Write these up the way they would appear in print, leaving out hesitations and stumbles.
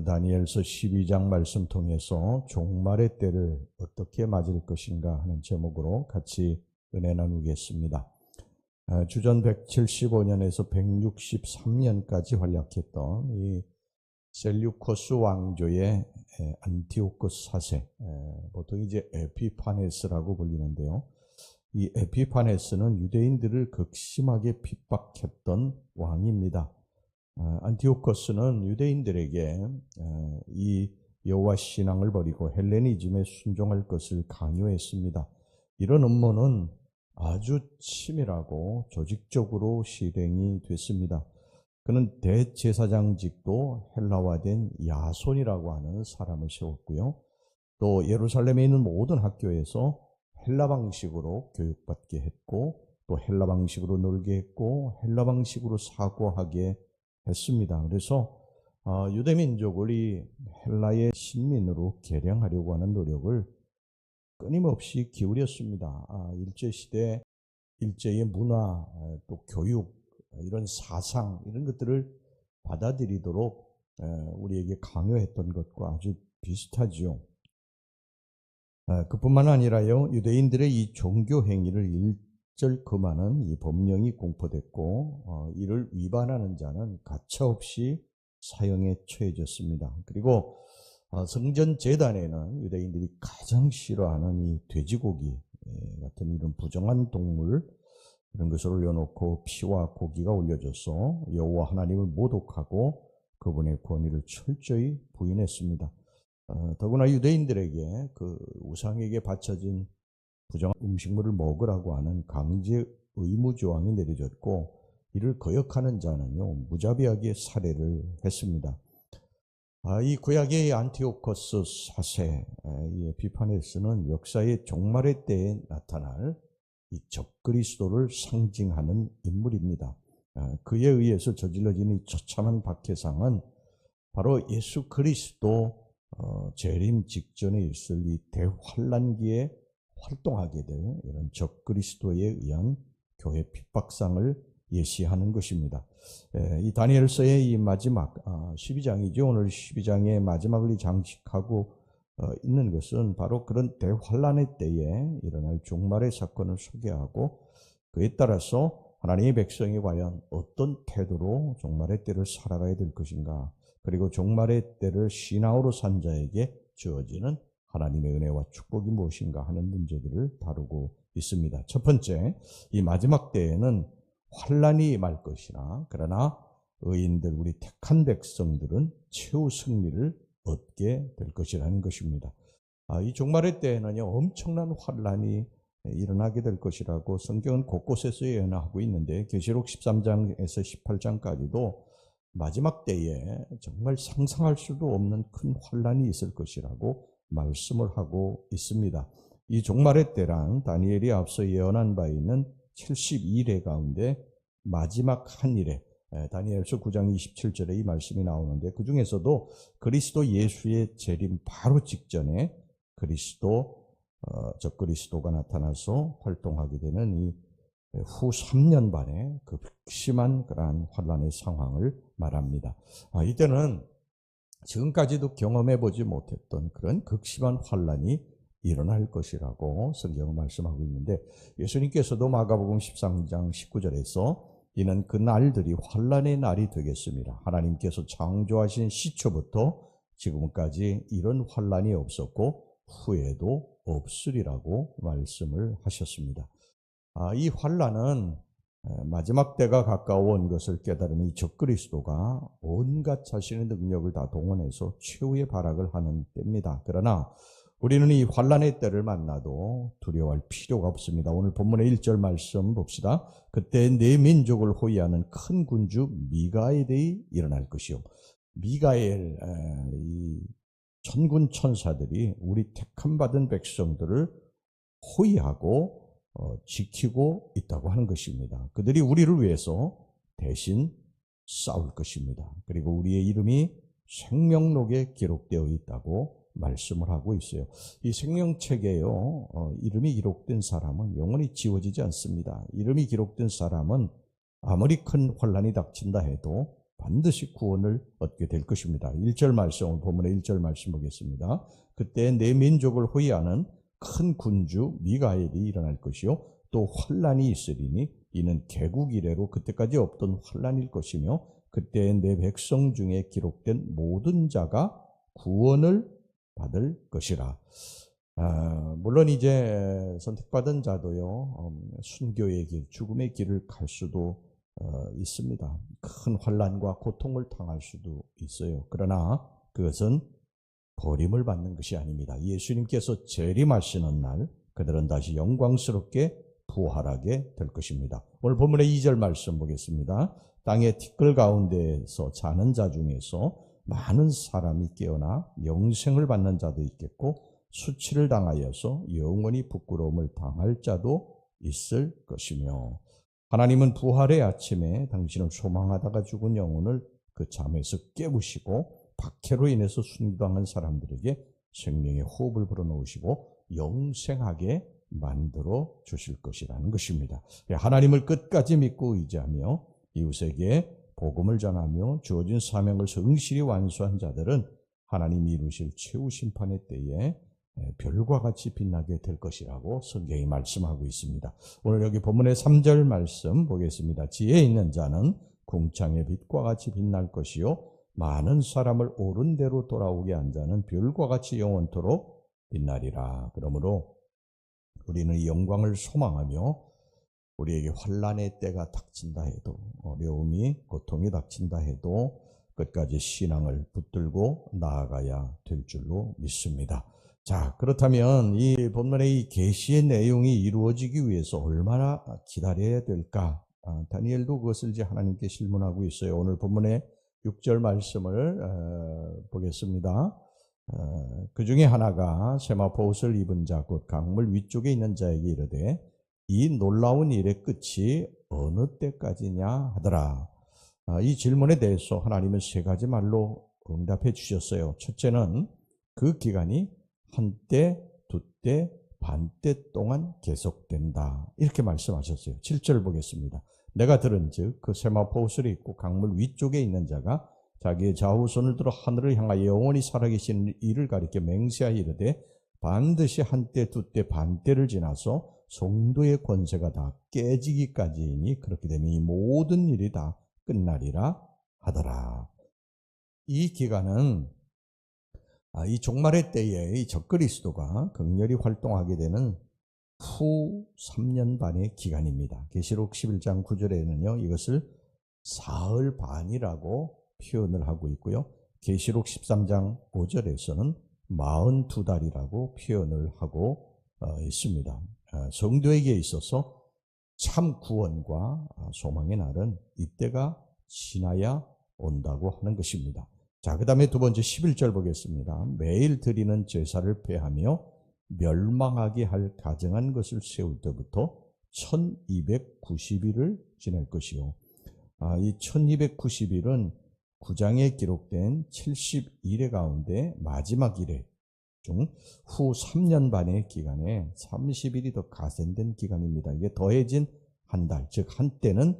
다니엘서 12장 말씀 통해서 종말의 때를 어떻게 맞을 것인가 하는 제목으로 같이 은혜 나누겠습니다. 주전 175년에서 163년까지 활약했던 이 셀류커스 왕조의 안티오코스 4세, 보통 이제 에피파네스라고 불리는데요. 이 에피파네스는 유대인들을 극심하게 핍박했던 왕입니다. 안티오코스는 유대인들에게 이 여호와 신앙을 버리고 헬레니즘에 순종할 것을 강요했습니다. 이런 음모는 아주 치밀하고 조직적으로 실행이 됐습니다. 그는 대제사장직도 헬라화된 야손이라고 하는 사람을 세웠고요. 또 예루살렘에 있는 모든 학교에서 헬라 방식으로 교육받게 했고, 또 헬라 방식으로 놀게 했고, 헬라 방식으로 사고하게 했습니다. 그래서 유대민족을 이 헬라의 신민으로 개량하려고 하는 노력을 끊임없이 기울였습니다. 일제시대, 일제의 문화, 또 교육, 이런 사상, 이런 것들을 받아들이도록 우리에게 강요했던 것과 아주 비슷하지요. 그뿐만 아니라요, 유대인들의 이 종교 행위를 일절 금하는 이 법령이 공포됐고, 이를 위반하는 자는 가차없이 사형에 처해졌습니다. 그리고 성전 제단에는 유대인들이 가장 싫어하는 이 돼지고기 같은 이런 부정한 동물, 이런 것을 올려놓고 피와 고기가 올려져서 여호와 하나님을 모독하고 그분의 권위를 철저히 부인했습니다. 더구나 유대인들에게 그 우상에게 바쳐진 부정한 음식물을 먹으라고 하는 강제 의무 조항이 내려졌고, 이를 거역하는 자는요 무자비하게 살해를 했습니다. 이 구약의 안티오코스 4세, 이 에피파네스는 역사의 종말의 때에 나타날 이 적그리스도를 상징하는 인물입니다. 그에 의해서 저질러진 이 처참한 박해상은 바로 예수 그리스도 재림 직전에 있을 이 대환란기에 활동하게 될 이런 적그리스도에 의한 교회 핍박상을 예시하는 것입니다. 이 다니엘서의 이 마지막 12장이죠. 오늘 12장의 마지막을 장식하고 있는 것은 바로 그런 대환란의 때에 일어날 종말의 사건을 소개하고, 그에 따라서 하나님의 백성이 과연 어떤 태도로 종말의 때를 살아가야 될 것인가, 그리고 종말의 때를 신앙으로 산 자에게 주어지는 하나님의 은혜와 축복이 무엇인가 하는 문제들을 다루고 있습니다. 첫 번째, 이 마지막 때에는 환란이 임할 것이나, 그러나 의인들, 우리 택한 백성들은 최후 승리를 얻게 될 것이라는 것입니다. 이 종말의 때에는요 엄청난 환란이 일어나게 될 것이라고 성경은 곳곳에서 예언하고 있는데, 계시록 13장에서 18장까지도 마지막 때에 정말 상상할 수도 없는 큰 환란이 있을 것이라고 말씀을 하고 있습니다. 이 종말의 때란 다니엘이 앞서 예언한 바 있는 72일의 가운데 마지막 한 일에, 다니엘서 9장 27절에 이 말씀이 나오는데, 그 중에서도 그리스도 예수의 재림 바로 직전에 적그리스도가 나타나서 활동하게 되는 이 후 3년 반의 그 극심한 그러한 환란의 상황을 말합니다. 이때는 지금까지도 경험해 보지 못했던 그런 극심한 환란이 일어날 것이라고 성경은 말씀하고 있는데, 예수님께서도 마가복음 13장 19절에서 이는 그 날들이 환란의 날이 되겠습니다. 하나님께서 창조하신 시초부터 지금까지 이런 환란이 없었고 후에도 없으리라고 말씀을 하셨습니다. 이 환란은 마지막 때가 가까운 것을 깨달은 이 적그리스도가 온갖 자신의 능력을 다 동원해서 최후의 발악을 하는 때입니다. 그러나 우리는 이 환란의 때를 만나도 두려워할 필요가 없습니다. 오늘 본문의 1절 말씀 봅시다. 그때 내 민족을 호위하는 큰 군주 미가엘이 일어날 것이요. 미가엘, 이 천군 천사들이 우리 택함 받은 백성들을 호위하고 지키고 있다고 하는 것입니다. 그들이 우리를 위해서 대신 싸울 것입니다. 그리고 우리의 이름이 생명록에 기록되어 있다고 말씀을 하고 있어요. 이 생명책에요, 이름이 기록된 사람은 영원히 지워지지 않습니다. 이름이 기록된 사람은 아무리 큰 환란이 닥친다 해도 반드시 구원을 얻게 될 것입니다. 1절 말씀, 오늘 본문의 1절 말씀 보겠습니다. 그때 내 민족을 호위하는 큰 군주 미가엘이 일어날 것이요 또 환란이 있으리니 이는 개국 이래로 그때까지 없던 환란일 것이며 그때 내 백성 중에 기록된 모든 자가 구원을 받을 것이라. 물론 이제 선택받은 자도요 순교의 길, 죽음의 길을 갈 수도 있습니다. 큰 환난과 고통을 당할 수도 있어요. 그러나 그것은 버림을 받는 것이 아닙니다. 예수님께서 재림하시는 날 그들은 다시 영광스럽게 부활하게 될 것입니다. 오늘 본문의 2절 말씀 보겠습니다. 땅의 티끌 가운데에서 자는 자 중에서 많은 사람이 깨어나 영생을 받는 자도 있겠고 수치를 당하여서 영원히 부끄러움을 당할 자도 있을 것이며 하나님은 부활의 아침에 당신을 소망하다가 죽은 영혼을 그 잠에서 깨우시고 박해로 인해서 순교당한 사람들에게 생명의 호흡을 불어넣으시고 영생하게 만들어 주실 것이라는 것입니다. 하나님을 끝까지 믿고 의지하며 이웃에게 복음을 전하며 주어진 사명을 성실히 완수한 자들은 하나님이 이루실 최후 심판의 때에 별과 같이 빛나게 될 것이라고 성경이 말씀하고 있습니다. 오늘 여기 본문의 3절 말씀 보겠습니다. 지혜 있는 자는 궁창의 빛과 같이 빛날 것이요 많은 사람을 옳은 대로 돌아오게 한 자는 별과 같이 영원토록 빛나리라. 그러므로 우리는 이 영광을 소망하며 우리에게 환난의 때가 닥친다 해도 어려움이 고통이 닥친다 해도 끝까지 신앙을 붙들고 나아가야 될 줄로 믿습니다. 자, 그렇다면 이 본문의 이 계시의 내용이 이루어지기 위해서 얼마나 기다려야 될까? 다니엘도 그것을 이제 하나님께 질문하고 있어요. 오늘 본문의 6절 말씀을 보겠습니다. 그 중에 하나가 세마포 옷을 입은 자 곧 강물 위쪽에 있는 자에게 이르되 이 놀라운 일의 끝이 어느 때까지냐 하더라. 이 질문에 대해서 하나님은 세 가지 말로 응답해 주셨어요. 첫째는 그 기간이 한때, 두때, 반때 동안 계속된다. 이렇게 말씀하셨어요. 7절 보겠습니다. 내가 들은즉 그 세마포 옷을 입고 강물 위쪽에 있는 자가 자기의 좌우손을 들어 하늘을 향하여 영원히 살아계시는 이를 가리켜 맹세하여 이르되 반드시 한때, 두때, 반때를 지나서 성도의 권세가 다 깨지기까지이니 그렇게 되면 이 모든 일이 다 끝나리라 하더라. 이 기간은 이 종말의 때에 이 적그리스도가 극렬히 활동하게 되는 후 3년 반의 기간입니다. 계시록 11장 9절에는요 이것을 사흘 반이라고 표현을 하고 있고요. 계시록 13장 5절에서는 42달이라고 표현을 하고 있습니다. 성도에게 있어서 참 구원과 소망의 날은 이때가 지나야 온다고 하는 것입니다. 자, 그 다음에 두 번째 11절 보겠습니다. 매일 드리는 제사를 폐하며 멸망하게 할 가증한 것을 세울 때부터 1290일을 지낼 것이요. 이 1290일은 9장에 기록된 70일의 가운데 마지막 일의 중 후 3년 반의 기간에 30일이 더 가산된 기간입니다. 이게 더해진 한 달, 즉 한때는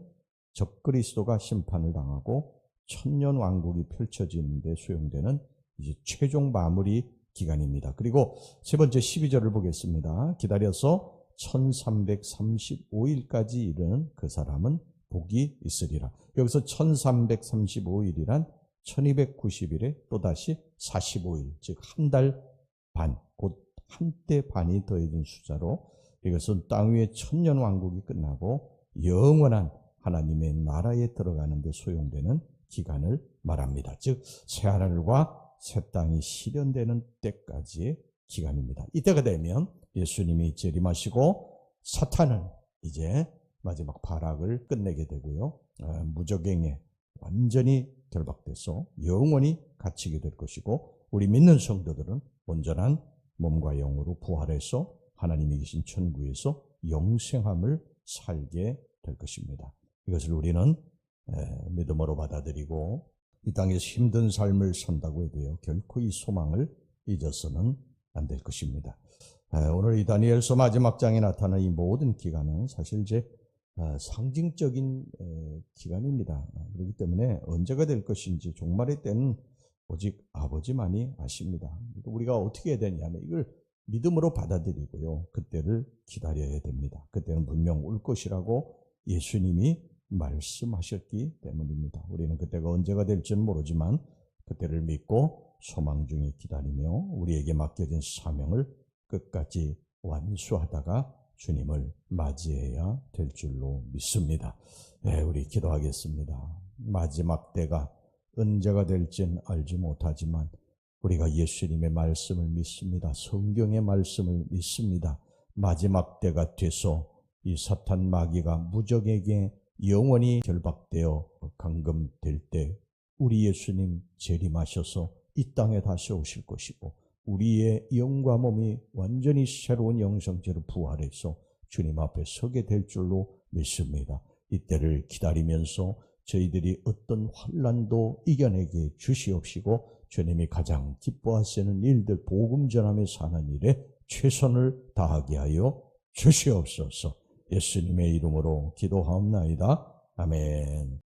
적그리스도가 심판을 당하고 천년 왕국이 펼쳐지는데 소용되는 이제 최종 마무리 기간입니다. 그리고 세 번째 12절을 보겠습니다. 기다려서 1335일까지 이르는 그 사람은 복이 있으리라. 여기서 1335일이란 1290일에 또다시 45일, 즉 한 달 반, 곧 한때 반이 더해진 숫자로 이것은 땅 위에 천년 왕국이 끝나고 영원한 하나님의 나라에 들어가는 데 소용되는 기간을 말합니다. 즉 새하늘과 새 땅이 실현되는 때까지의 기간입니다. 이때가 되면 예수님이 재림하시고 사탄은 이제 마지막 발악을 끝내게 되고요. 무적행에 완전히 결박돼서 영원히 갇히게 될 것이고 우리 믿는 성도들은 온전한 몸과 영으로 부활해서 하나님이 계신 천국에서 영생함을 살게 될 것입니다. 이것을 우리는 믿음으로 받아들이고 이 땅에서 힘든 삶을 산다고 해도요 결코 이 소망을 잊어서는 안 될 것입니다. 오늘 이 다니엘서 마지막 장에 나타난 이 모든 기간은 사실 이제 상징적인 기간입니다. 그렇기 때문에 언제가 될 것인지 종말의 때는 오직 아버지만이 아십니다. 그러니까 우리가 어떻게 해야 되냐면 이걸 믿음으로 받아들이고요. 그때를 기다려야 됩니다. 그때는 분명 올 것이라고 예수님이 말씀하셨기 때문입니다. 우리는 그때가 언제가 될지는 모르지만 그때를 믿고 소망 중에 기다리며 우리에게 맡겨진 사명을 끝까지 완수하다가 주님을 맞이해야 될 줄로 믿습니다. 네, 우리 기도하겠습니다. 마지막 때가 언제가 될지는 알지 못하지만 우리가 예수님의 말씀을 믿습니다. 성경의 말씀을 믿습니다. 마지막 때가 돼서 이 사탄 마귀가 무적에게 영원히 결박되어 감금될 때 우리 예수님 재림하셔서 이 땅에 다시 오실 것이고 우리의 영과 몸이 완전히 새로운 영성체로 부활해서 주님 앞에 서게 될 줄로 믿습니다. 이때를 기다리면서 저희들이 어떤 환난도 이겨내게 주시옵시고 주님이 가장 기뻐하시는 일들 복음 전하며 사는 일에 최선을 다하게 하여 주시옵소서. 예수님의 이름으로 기도하옵나이다. 아멘.